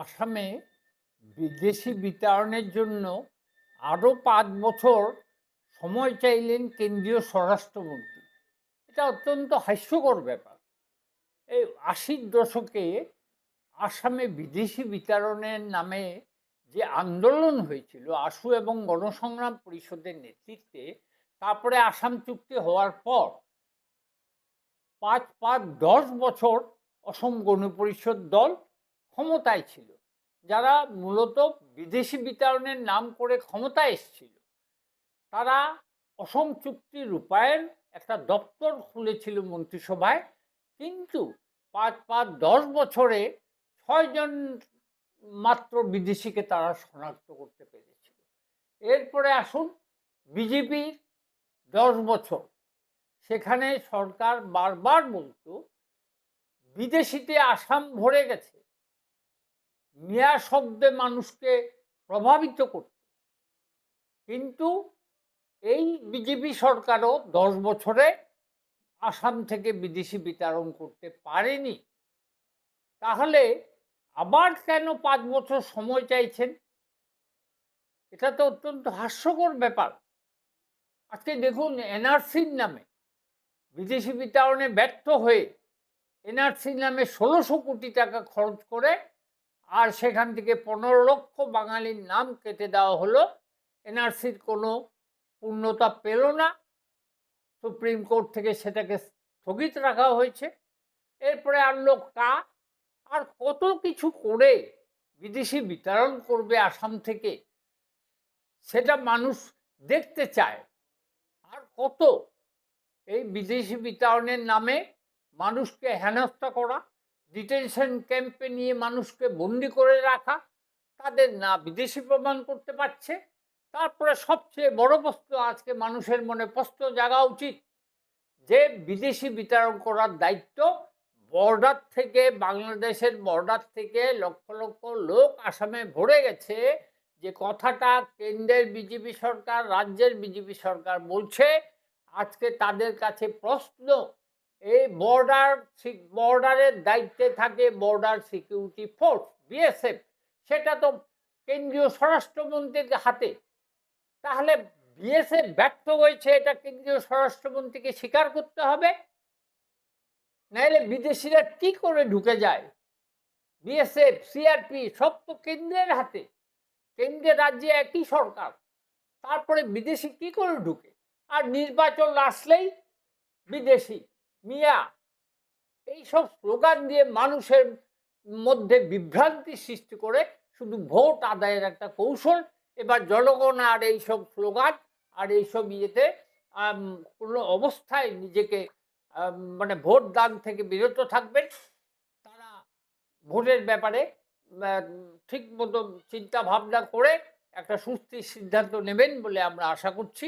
আসামে বিদেশি বিতাড়নের জন্য আরও ৫ বছর সময় চাইলেন কেন্দ্রীয় স্বরাষ্ট্রমন্ত্রী। এটা অত্যন্ত হাস্যকর ব্যাপার। এই ৮০-র দশকে আসামে বিদেশি বিতাড়নের নামে যে আন্দোলন হয়েছিল আশু এবং গণসংগ্রাম পরিষদের নেতৃত্বে, তারপরে আসাম চুক্তি হওয়ার পর ৫-৫-১০ বছর অসম গণ পরিষদ দল ক্ষমতায় ছিল, যারা মূলত বিদেশি বিতাড়নের নাম করে ক্ষমতায় এসেছিল। তারা অসম চুক্তি রূপায়ণ একটা দপ্তর খুলেছিল মন্ত্রিসভায়, কিন্তু ৫-৫-১০ বছরে ৬ জন মাত্র বিদেশিকে তারা শনাক্ত করতে পেরেছিল। এরপরে আসুন বিজেপি ১০ বছর, সেখানে সরকার বারবার বলতো বিদেশিতে আসাম ভরে গেছে, মিয়া শব্দে মানুষকে প্রভাবিত করত। কিন্তু এই বিজেপি সরকারও ১০ বছরে আসাম থেকে বিদেশি বিতাড়ন করতে পারেনি। তাহলে আবার কেন ৫ বছর সময় চাইছেন? এটা তো অত্যন্ত হাস্যকর ব্যাপার। আজকে দেখুন, এনআরসির নামে বিদেশি বিতাড়নে ব্যর্থ হয়ে এনআরসির নামে ১৬০০ কোটি টাকা খরচ করে, আর সেখান থেকে ১৫ লক্ষ বাঙালির নাম কেটে দেওয়া হলো। এনআরসির কোনো পূর্ণতা পেল না, সুপ্রিম কোর্ট থেকে সেটাকে স্থগিত রাখা হয়েছে। এরপরে আনলো কা, আর কত কিছু করে বিদেশি বিতাড়ন করবে আসাম থেকে, সেটা মানুষ দেখতে চায়। আর কত এই বিদেশি বিতাড়নের নামে মানুষকে হেনস্থা করা, ডিটেনশন ক্যাম্পে নিয়ে মানুষকে বন্দি করে রাখা, তাদের না বিদেশি প্রমাণ করতে পারছে। তারপরে সবচেয়ে বড় প্রশ্ন, আজকে মানুষের মনে প্রশ্ন জাগা উচিত যে বিদেশি বিতাড়ন করার দায়িত্ব বর্ডার থেকে, বাংলাদেশের বর্ডার থেকে লক্ষ লক্ষ লোক আসামে ভরে গেছে, যে কথাটা কেন্দ্রের বিজেপি সরকার, রাজ্যের বিজেপি সরকার বলছে। আজকে তাদের কাছে প্রশ্ন, এই বর্ডারের দায়িত্বে থাকে বর্ডার সিকিউরিটি ফোর্স, বিএসএফ, সেটা তো কেন্দ্রীয় স্বরাষ্ট্রমন্ত্রীর হাতে। তাহলে বিএসএফ ব্যর্থ হয়েছে, এটা কেন্দ্রীয় স্বরাষ্ট্রমন্ত্রীকে স্বীকার করতে হবে, নাহলে বিদেশিরা কি করে ঢুকে যায়? বিএসএফ, সিআরপি সব তো কেন্দ্রের হাতে, কেন্দ্রের রাজ্যে একই সরকার, তারপরে বিদেশি কি করে ঢুকে? আর নির্বাচন আসলেই বিদেশি, মিয়া, এইসব স্লোগান দিয়ে মানুষের মধ্যে বিভ্রান্তি সৃষ্টি করে শুধু ভোট আদায়ের একটা কৌশল। এবার জনগণ আর এইসব স্লোগান আর এইসব ইয়েতে কোনো অবস্থায় নিজেকে মানে ভোট দান থেকে বিরত থাকবেন। তারা ভোটের ব্যাপারে ঠিক মতো চিন্তা ভাবনা করে একটা সুস্থির সিদ্ধান্ত নেবেন বলে আমরা আশা করছি।